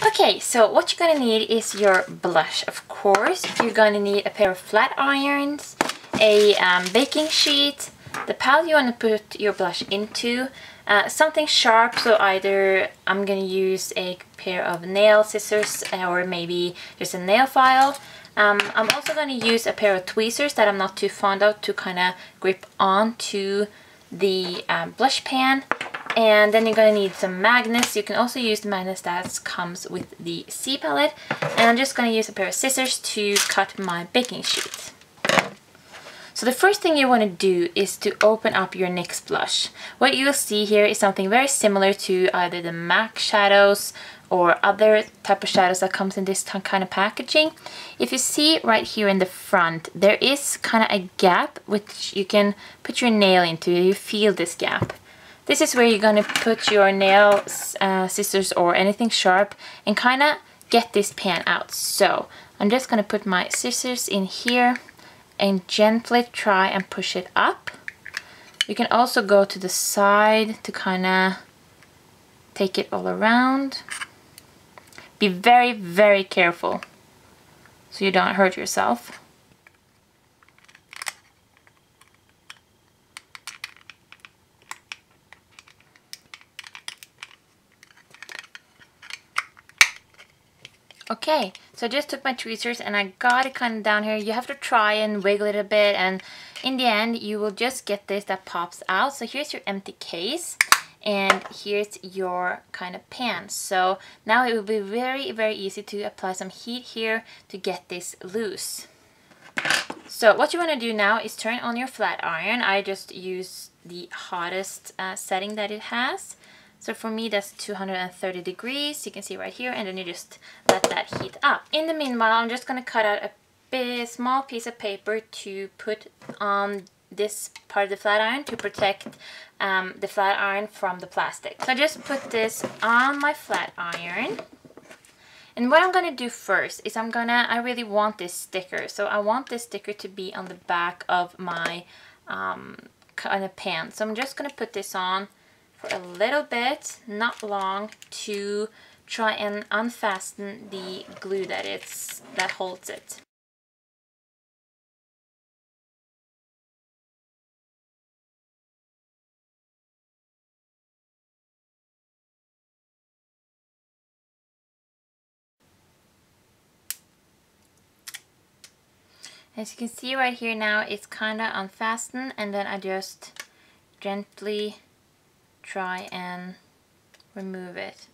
Okay, so what you're gonna need is your blush, of course. You're gonna need a pair of flat irons, a baking sheet, the palette you want to put your blush into, something sharp, so either I'm gonna use a pair of nail scissors or maybe just a nail file. I'm also gonna use a pair of tweezers that I'm not too fond of to kind of grip onto the blush pan. And then you're going to need some magnets. You can also use the magnets that comes with the C palette. And I'm just going to use a pair of scissors to cut my baking sheet. So the first thing you want to do is to open up your NYX blush. What you will see here is something very similar to either the MAC shadows or other type of shadows that comes in this kind of packaging. If you see right here in the front, there is kind of a gap which you can put your nail into. You feel this gap. This is where you're going to put your nail scissors or anything sharp and kind of get this pan out. So I'm just going to put my scissors in here and gently try and push it up. You can also go to the side to kind of take it all around. Be very, very careful so you don't hurt yourself. Okay, so I just took my tweezers and I got it kind of down here. You have to try and wiggle it a bit, and in the end you will just get this that pops out. So here's your empty case and here's your kind of pan. So now it will be very, very easy to apply some heat here to get this loose. So what you want to do now is turn on your flat iron. I just use the hottest setting that it has. So for me that's 230 degrees, you can see right here, and then you just let that heat up. In the meanwhile, I'm just going to cut out a small piece of paper to put on this part of the flat iron to protect the flat iron from the plastic. So I just put this on my flat iron. And what I'm going to do first is I really want this sticker. So I want this sticker to be on the back of my kind of pan. So I'm just going to put this on for a little bit, not long, to try and unfasten the glue that holds it. As you can see right here now, it's kind of unfastened, and then I just gently try and remove it.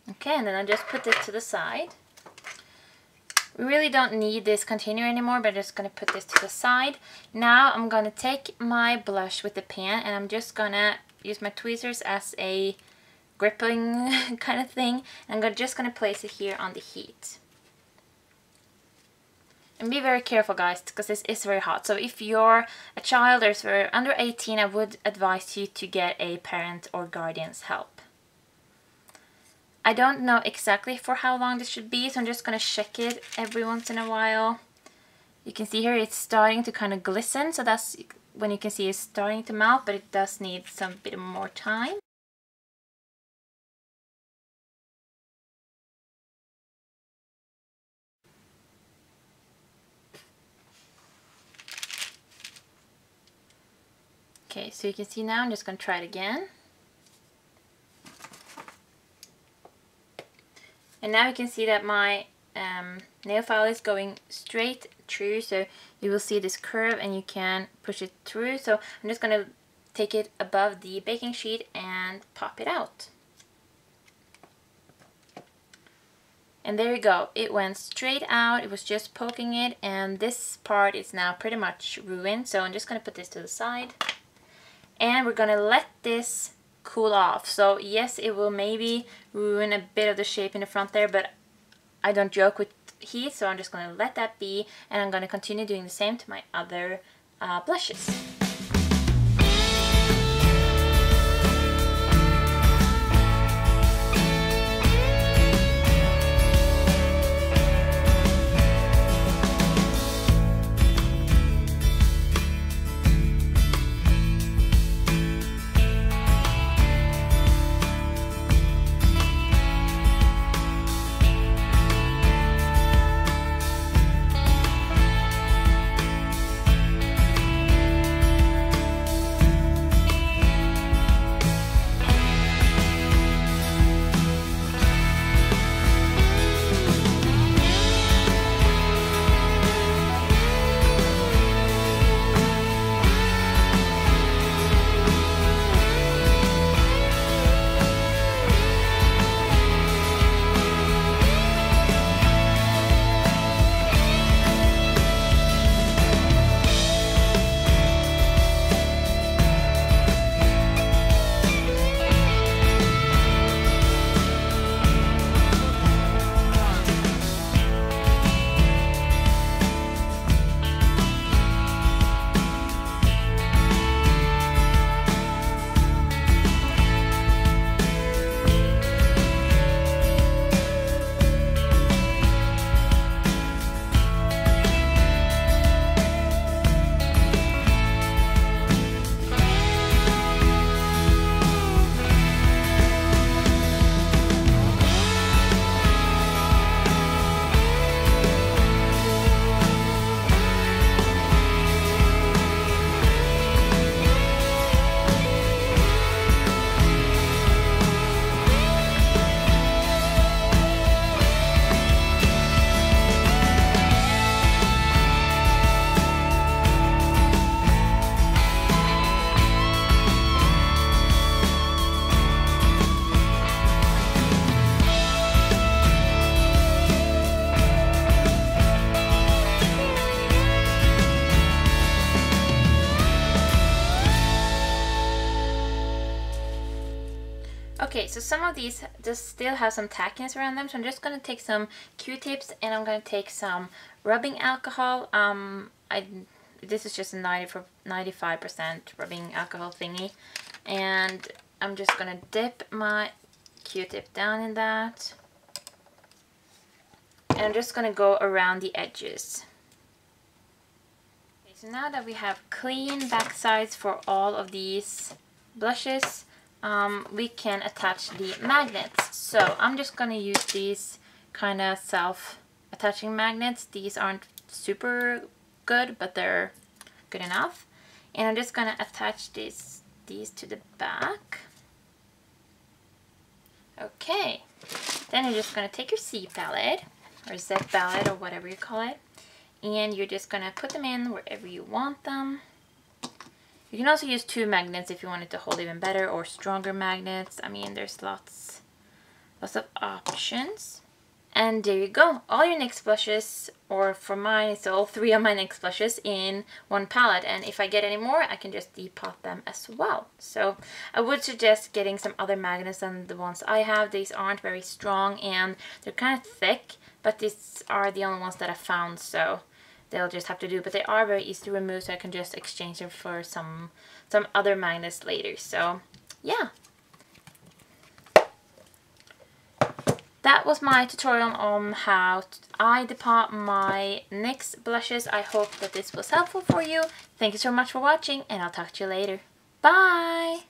Okay, and then I just put this to the side. We really don't need this container anymore, but I'm just going to put this to the side. Now I'm going to take my blush with the pan and I'm just going to use my tweezers as a gripping kind of thing. And I'm just going to place it here on the heat. And be very careful, guys, because this is very hot. So if you're a child or if you're under 18, I would advise you to get a parent or guardian's help. I don't know exactly for how long this should be, so I'm just going to check it every once in a while. You can see here it's starting to kind of glisten, so that's when you can see it's starting to melt, but it does need some bit more time. Okay, so you can see now, I'm just going to try it again. And now you can see that my nail file is going straight through, so you will see this curve and you can push it through. So I'm just going to take it above the baking sheet and pop it out. And there you go, it went straight out. It was just poking it, and this part is now pretty much ruined. So I'm just going to put this to the side. And we're going to let this cool off. So yes, it will maybe ruin a bit of the shape in the front there, but I don't joke with heat, so I'm just going to let that be, and I'm going to continue doing the same to my other blushes. Okay, so some of these just still have some tackiness around them, so I'm just going to take some Q-tips and I'm going to take some rubbing alcohol. This is just a 95% rubbing alcohol thingy, and I'm just going to dip my Q-tip down in that, and I'm just going to go around the edges. Okay, so now that we have clean back sides for all of these blushes, we can attach the magnets. So I'm just going to use these kind of self-attaching magnets. These aren't super good, but they're good enough. And I'm just going to attach these to the back. Okay, then you're just going to take your C palette or Z palette or whatever you call it, and you're just going to put them in wherever you want them. You can also use 2 magnets if you want it to hold even better, or stronger magnets. I mean, there's lots of options. And there you go, all your NYX blushes, or for mine it's all 3 of my NYX blushes in one palette. And if I get any more, I can just depot them as well. So I would suggest getting some other magnets than the ones I have. These aren't very strong and they're kind of thick, but these are the only ones that I found, so they'll just have to do. But they are very easy to remove, so I can just exchange them for some other magnets later. So yeah. That was my tutorial on how I depot my NYX blushes. I hope that this was helpful for you. Thank you so much for watching, and I'll talk to you later. Bye!